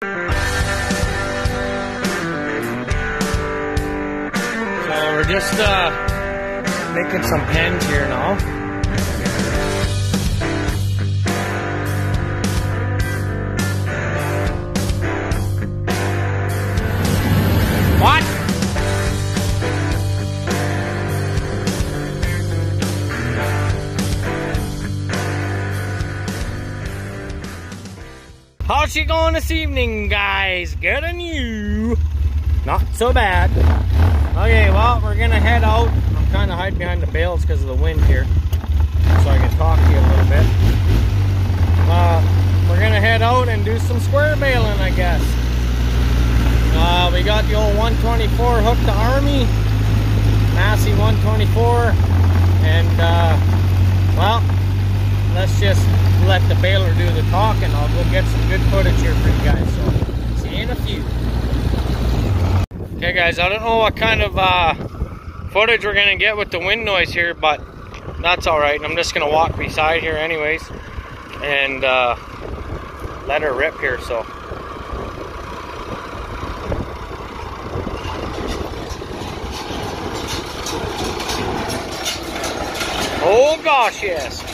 So we're just making some pens here now. What? How's she going this evening, guys? Good on you. Not so bad. Okay, well, we're gonna head out. I'm trying to hide behind the bales because of the wind here, so I can talk to you a little bit. We're gonna head out and do some square baling, I guess. We got the old 124 hooked to Army, Massey 124, and well, let's just let the baler do the talking. I'll go get some good footage here for you guys, so see you in a few. Okay guys, I don't know what kind of footage we're gonna get with the wind noise here, but that's alright. I'm just gonna walk beside here anyways and let her rip here. So oh gosh, yes.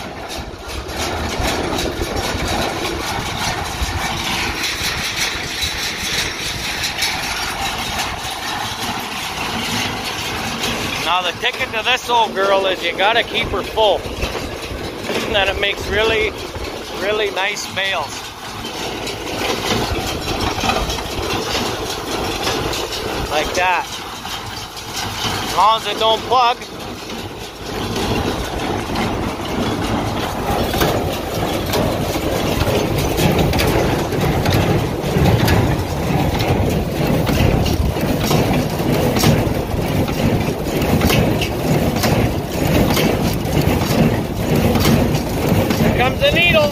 Now the ticket to this old girl is you gotta keep her full. And then it makes really, really nice bales. Like that. As long as it don't plug. Comes the needle.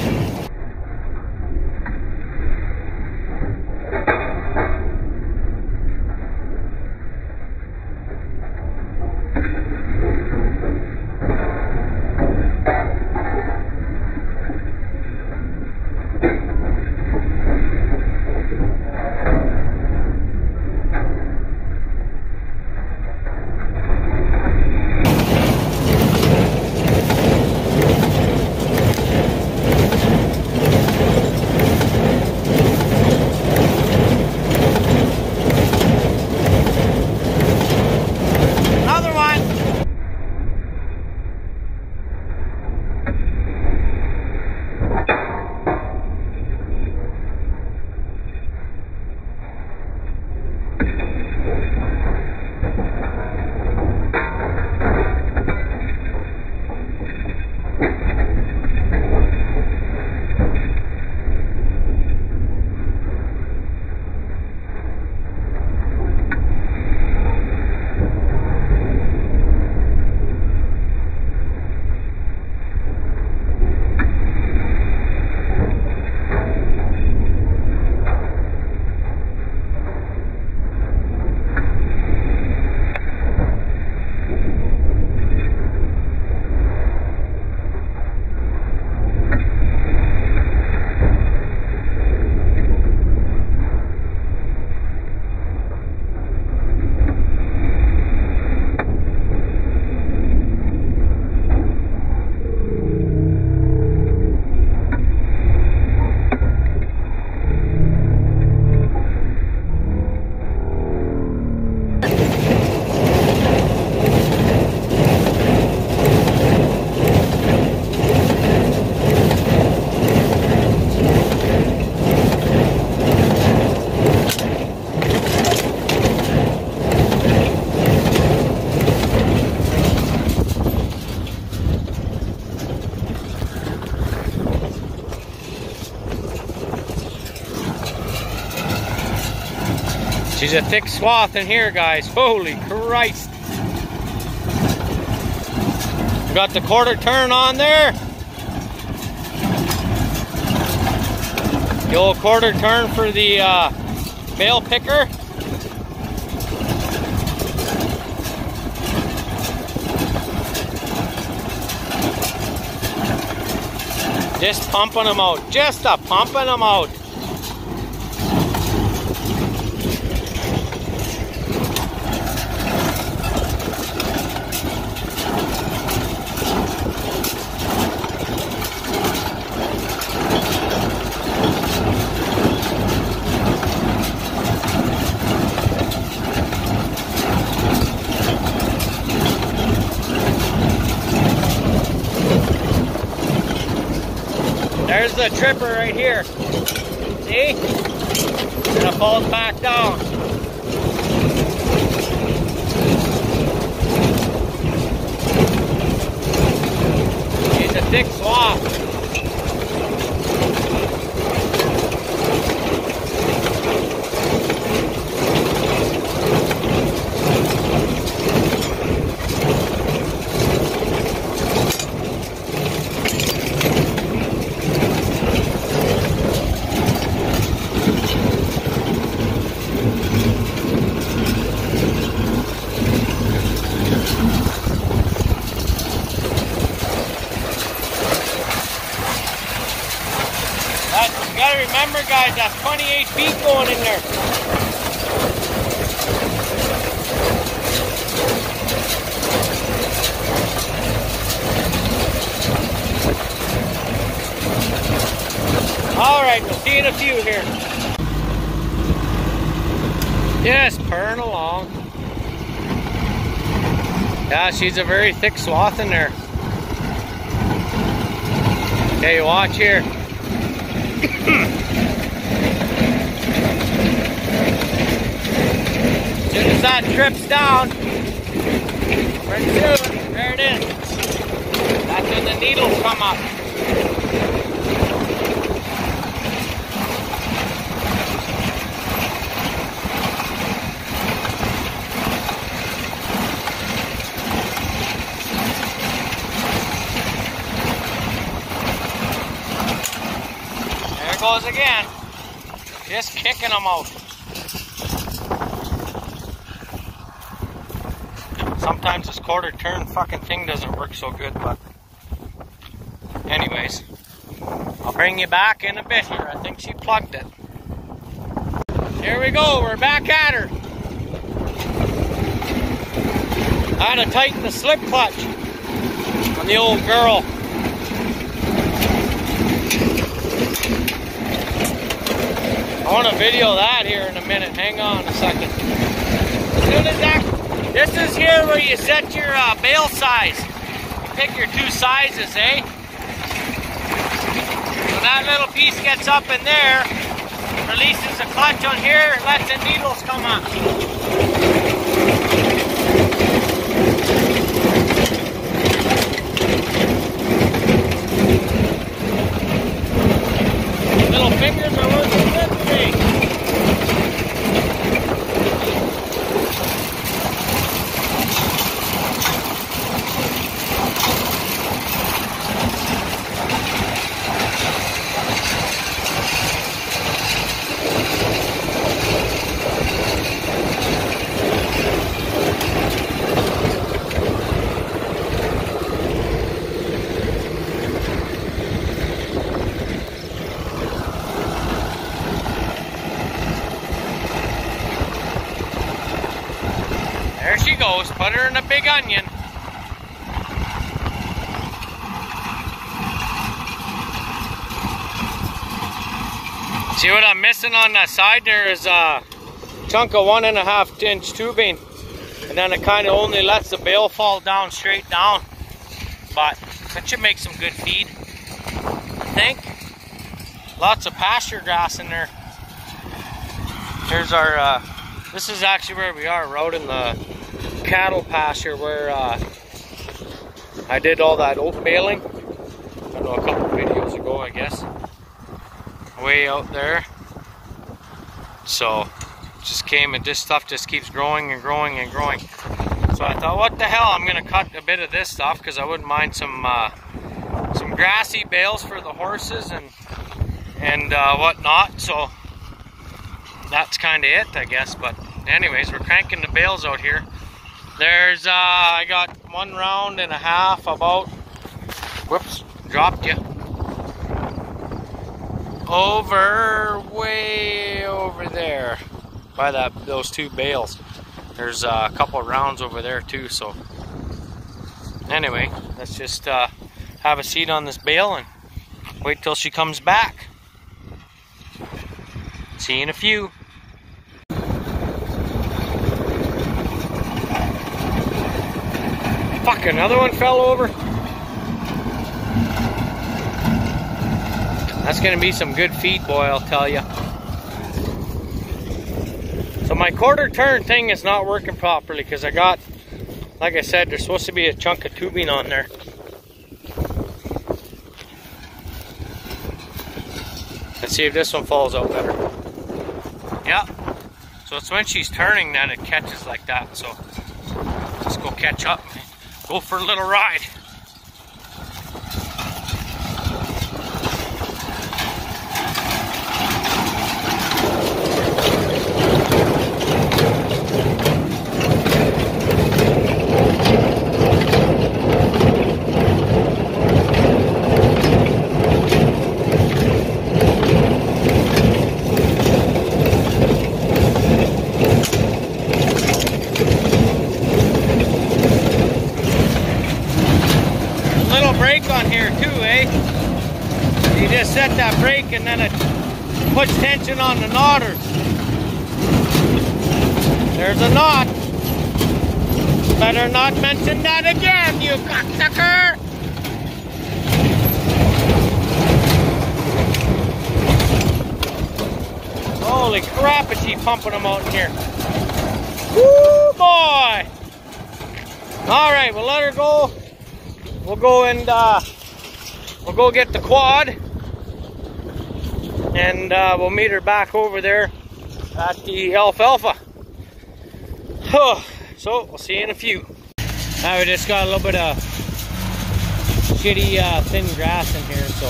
She's a thick swath in here, guys. Holy Christ. We got the quarter turn on there. The old quarter turn for the bale picker. Just pumping them out. Just pumping them out. here's the tripper right here. See? And it falls back down. It's a thick swath. You gotta remember, guys, that's 28 feet going in there. Alright, we'll see you in a few here. Yes, purring along. Yeah, she's a very thick swath in there. Okay, watch here. As soon as that trips down, pretty soon, there it is. That's when the needles come up. There it goes again. Just kicking them out. Sometimes this quarter turn fucking thing doesn't work so good, but anyways, I'll bring you back in a bit here. I think she plugged it. Here we go, we're back at her. I had to tighten the slip clutch on the old girl. I want to video that here in a minute. Hang on a second. As soon as that, this is here where you set your bale size. You pick your two sizes, eh? So that little piece gets up in there, releases the clutch on here, and lets the needles come up. Little fingers are working good today. There she goes, put her in a big onion. See what I'm missing on that side there is a chunk of 1.5 inch tubing. And then it kind of only lets the bale fall down straight down. But that should make some good feed, I think. Lots of pasture grass in there. Here's our, this is actually where we are, out in the cattle pasture where I did all that oat baling. I don't know, a couple videos ago, I guess. Way out there. So, just came and this stuff just keeps growing and growing and growing. So I thought, what the hell, I'm gonna cut a bit of this stuff because I wouldn't mind some grassy bales for the horses and whatnot. So that's kind of it, I guess. But anyways, we're cranking the bales out here. There's I got 1.5 rounds about. Whoops, dropped you. Way over there by those two bales. There's a couple of rounds over there too. So anyway, let's just have a seat on this bale and wait till she comes back. See you in a few. Fuck, another one fell over. That's gonna be some good feed, boy, I'll tell you. So my quarter turn thing is not working properly because I got, like I said, there's supposed to be a chunk of tubing on there. Let's see if this one falls out better. Yeah. So it's when she's turning that it catches like that. So let's go catch up. Go for a little ride. Set that brake and then it puts tension on the knotters. There's a knot. Better not mention that again, you cocksucker! Holy crap, is she pumping them out in here. Woo, boy! Alright, we'll let her go. We'll go and we'll go get the quad. And we'll meet her back over there at the alfalfa. So we'll see you in a few. Now we just got a little bit of shitty thin grass in here, so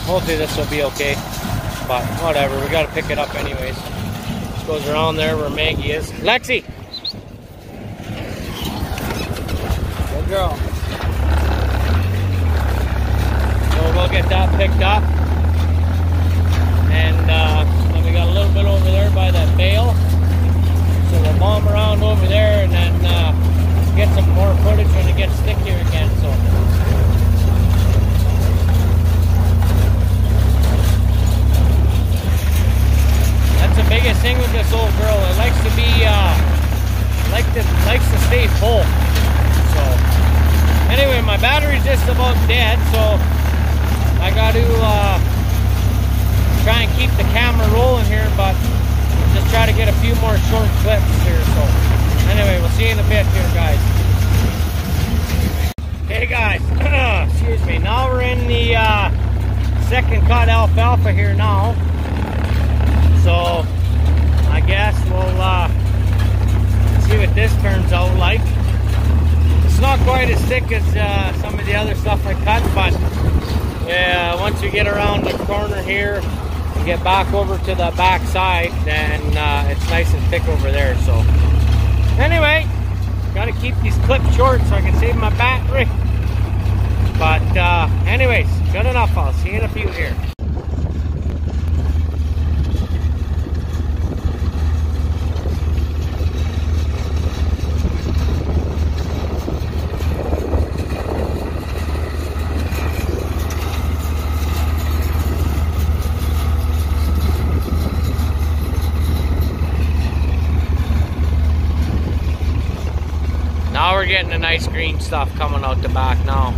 hopefully this will be okay. But whatever, we gotta pick it up anyways. This goes around there where Maggie is. Lexi! Good girl. So we'll get that picked up. And then we got a little bit over there by that bale. So we'll bomb around over there and then get some more footage when it gets stickier again. So that's the biggest thing with this old girl. It likes to be likes to stay full. So anyway, my battery's just about dead, so I got to try and keep the camera rolling here, but just try to get a few more short clips here. So anyway, we'll see you in a bit here, guys. Hey guys, excuse me. Now we're in the second cut alfalfa here now. So I guess we'll see what this turns out like. It's not quite as thick as some of the other stuff I cut, but yeah, once we get around the corner here and get back over to the back side, then it's nice and thick over there. So anyway, gotta keep these clips short so I can save my battery. But anyways, good enough. I'll see you in a few here. Now we're getting the nice green stuff coming out the back now.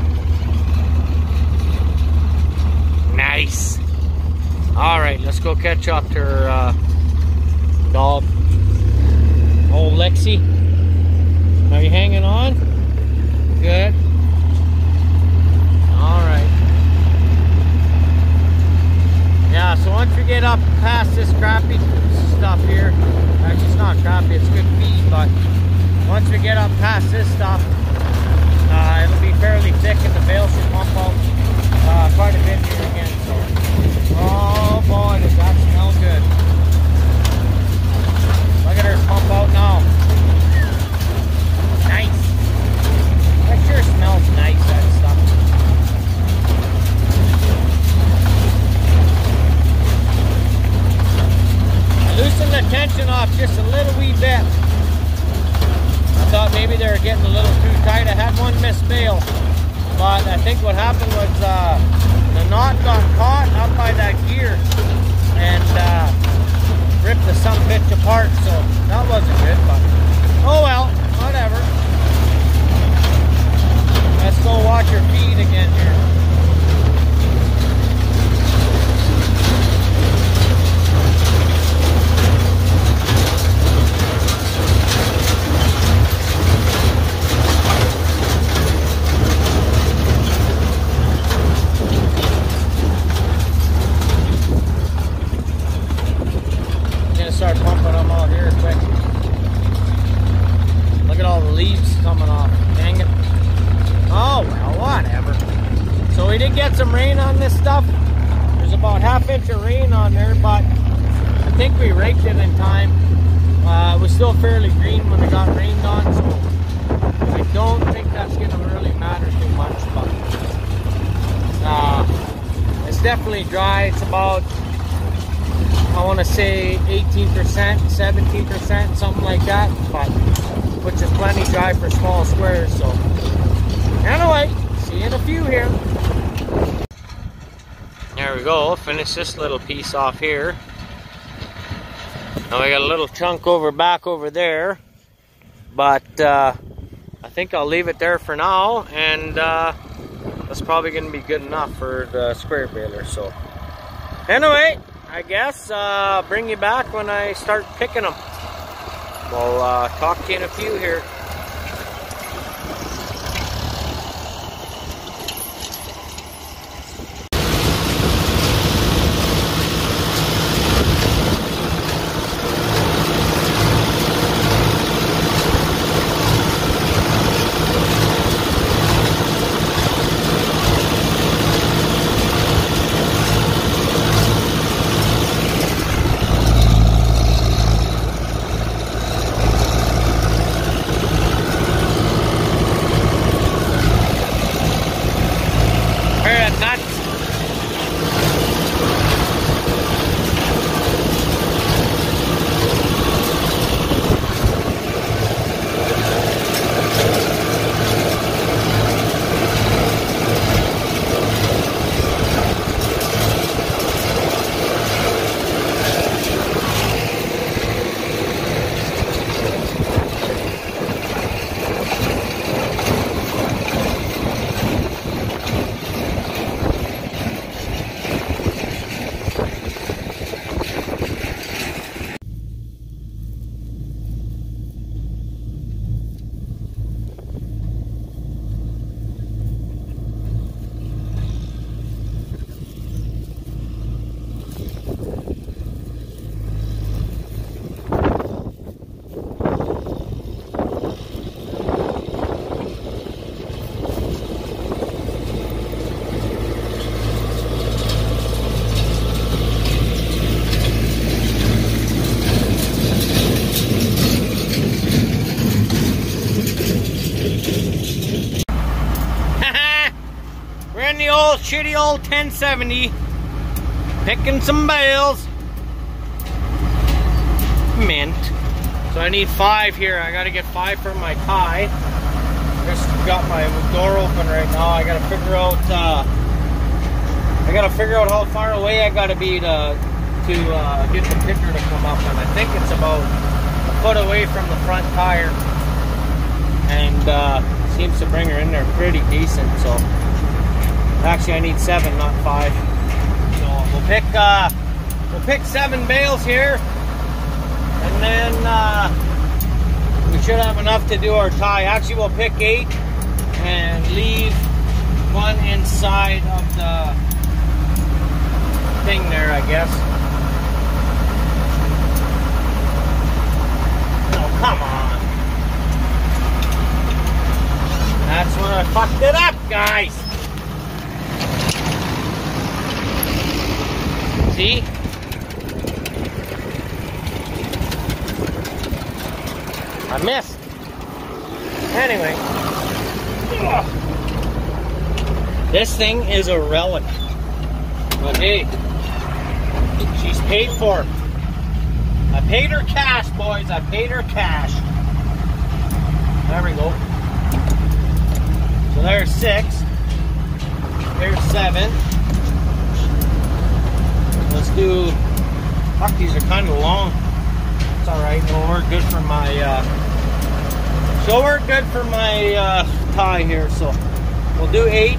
Nice. Alright, let's go catch up to her dog. Old Lexi. Are you hanging on? Good. Alright. Yeah, so once we get up past this crappy stuff here, actually it's not crappy, it's good feed, but once we get up past this stuff, it'll be fairly thick and the bale should pump out quite a bit here again. So, oh boy, does that smell good. Look at her pump out now. Nice. That sure smells nice, that stuff. I loosened the tension off just a little wee bit. I thought maybe they were getting a little too tight. I had one missed bale, but I think what happened was the knot got caught up by that gear and ripped the some bitch apart, so that wasn't good, but oh well, whatever. Let's go watch her feed again here. start pumping them out here quick. Look at all the leaves coming off. Dang it. Oh, well, whatever. So we did get some rain on this stuff. There's about ½ inch of rain on there, but I think we raked it in time. It was still fairly green when it got rained on, so I don't think that's going to really matter too much, but it's definitely dry. It's about, I want to say 18%, 17%, something like that, but which is plenty dry for small squares. So anyway, see you in a few here. There we go, finish this little piece off here. Now we got a little chunk back over there, but I think I'll leave it there for now, and that's probably going to be good enough for the square baler. So anyway, I guess bring you back when I start picking them. We'll talk to you in a few here. Shitty old 1070, picking some bales. Mint. So I need 5 here. I gotta get 5 for my tie. Just got my door open right now. I gotta figure out how far away I gotta be to get the picker to come up, and I think it's about a foot away from the front tire, and seems to bring her in there pretty decent. So actually, I need 7, not 5. So we'll pick 7 bales here, and then we should have enough to do our tie. Actually, we'll pick 8 and leave 1 inside of the thing there, I guess. Oh, come on! That's when I fucked it up, guys. See? I missed. Anyway. Ugh. This thing is a relic. But hey, she's paid for. I paid her cash, boys. I paid her cash. There we go. So there's 6. There's 7. Let's do, fuck, these are kind of long. It's alright, it'll work good for my, tie here. So we'll do 8.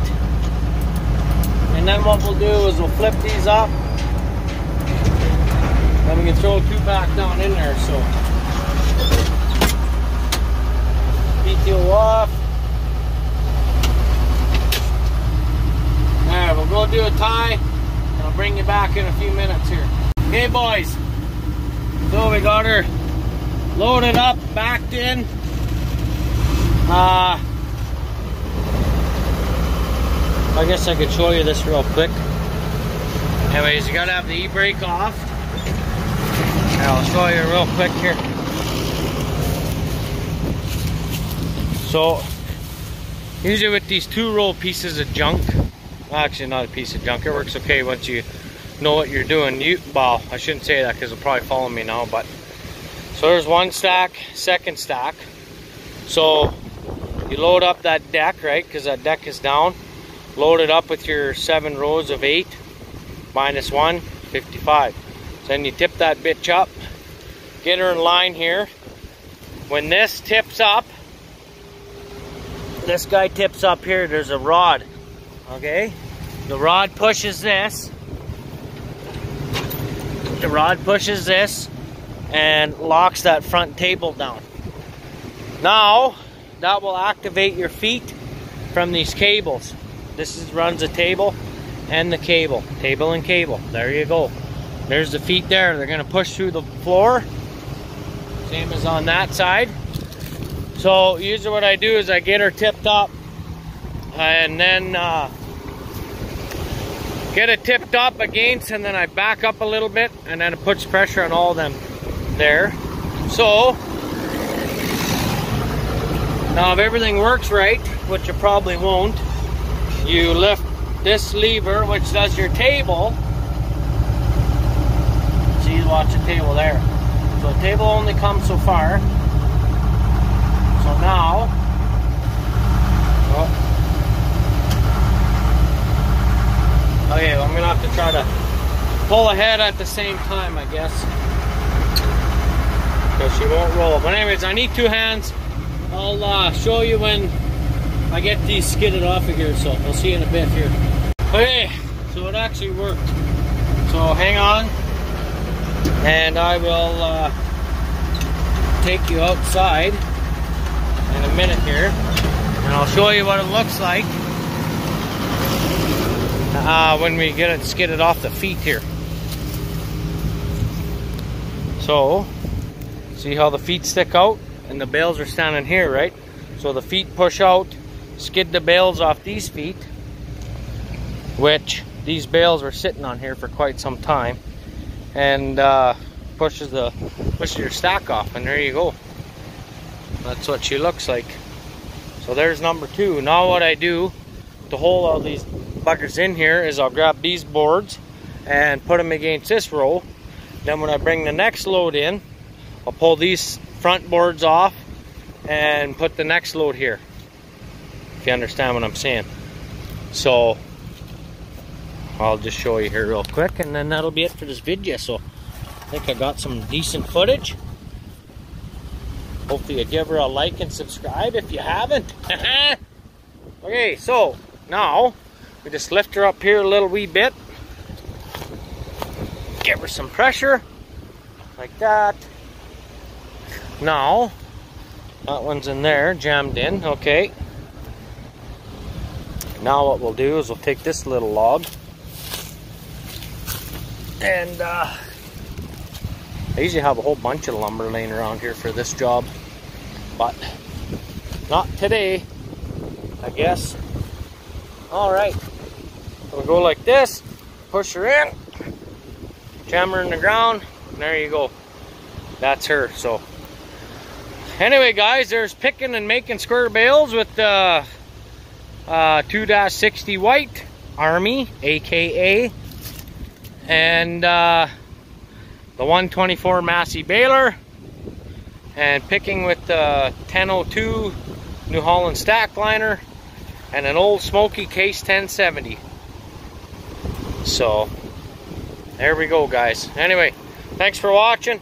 And then what we'll do is we'll flip these up. Then we can throw 2 back down in there, so. PTO off. Alright, we'll go do a tie. I'll bring you back in a few minutes here. Okay, boys. So we got her loaded up, backed in. I guess I could show you this real quick. Anyways, you gotta have the e-brake off. And I'll show you real quick here. So, usually with these 2-roll pieces of junk, well, actually not a piece of junk, it works okay once you know what you're doing. Well, I shouldn't say that because they'll probably follow me now, but so there's one stack, second stack. So you load up that deck, right, because that deck is down. Load it up with your 7 rows of 8 minus 1, 55. So then you tip that bitch up, get her in line here. When this tips up, this guy tips up here, there's a rod, okay? The rod pushes this. The rod pushes this and locks that front table down. Now, that will activate your feet from these cables. Runs the table and the cable. Table and cable. There you go. There's the feet there. They're going to push through the floor. Same as on that side. So usually what I do is I get her tipped up and then get it tipped up against, and then I back up a little bit, and then it puts pressure on all of them there. So now if everything works right, which it probably won't, you lift this lever which does your table. See, watch the table there. So the table only comes so far. So now, okay, well, I'm gonna have to try to pull ahead at the same time, I guess, because she won't roll. But anyways, I need 2 hands. I'll show you when I get these skidded off of here, so we'll see you in a bit here. Okay, so it actually worked. So hang on, and I will take you outside in a minute here, and I'll show you what it looks like when we get it skidded off the feet here. So, see how the feet stick out and the bales are standing here, right? So the feet push out, skid the bales off these feet, which these bales were sitting on here for quite some time, and pushes your stack off, and there you go. That's what she looks like. So there's number 2. Now what I do to hold all these buggers in here is I'll grab these boards and put them against this row. Then when I bring the next load in, I'll pull these front boards off and put the next load here, if you understand what I'm saying. So I'll just show you here real quick, and then that'll be it for this video. So I think I got some decent footage. Hopefully you give her a like and subscribe if you haven't. Okay, so now we just lift her up here a little wee bit. Give her some pressure, like that. Now, that one's in there, jammed in, okay. Now what we'll do is we'll take this little log, and I usually have a whole bunch of lumber laying around here for this job, but not today, I guess. Alright, we'll go like this, push her in, jam her in the ground, and there you go. That's her. So anyway, guys, there's picking and making square bales with the 2-60 white Army, aka, and the 124 Massey Baler, and picking with the 1002 New Holland Stackliner, and an old smoky case 1070. So there we go, guys. Anyway, thanks for watching.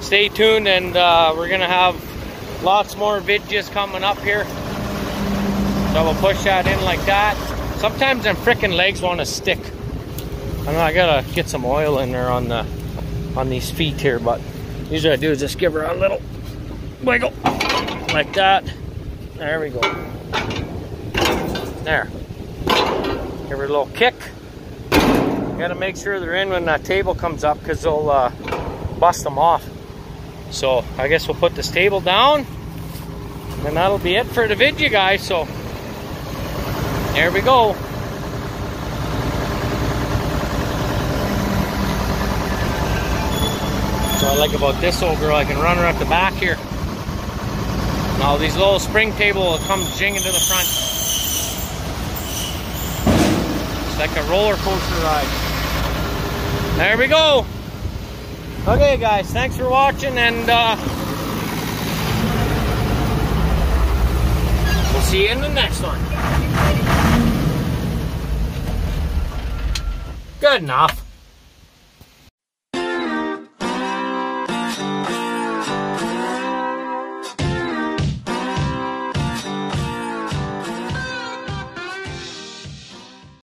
Stay tuned, and we're gonna have lots more videos coming up here. So we'll push that in like that. Sometimes them frickin' legs want to stick. I know I gotta get some oil in there on these feet here, but usually I do is just give her a little wiggle like that. There we go. There. Give her a little kick. Get Gotta make sure they're in when that table comes up, because they'll bust them off. So I guess we'll put this table down, and that'll be it for the video, guys. So there we go. So I like about this old girl, I can run her at the back here. Now these little spring table will come jinging to the front. It's like a roller coaster ride. There we go. Okay guys, thanks for watching, and we'll see you in the next one. Good enough.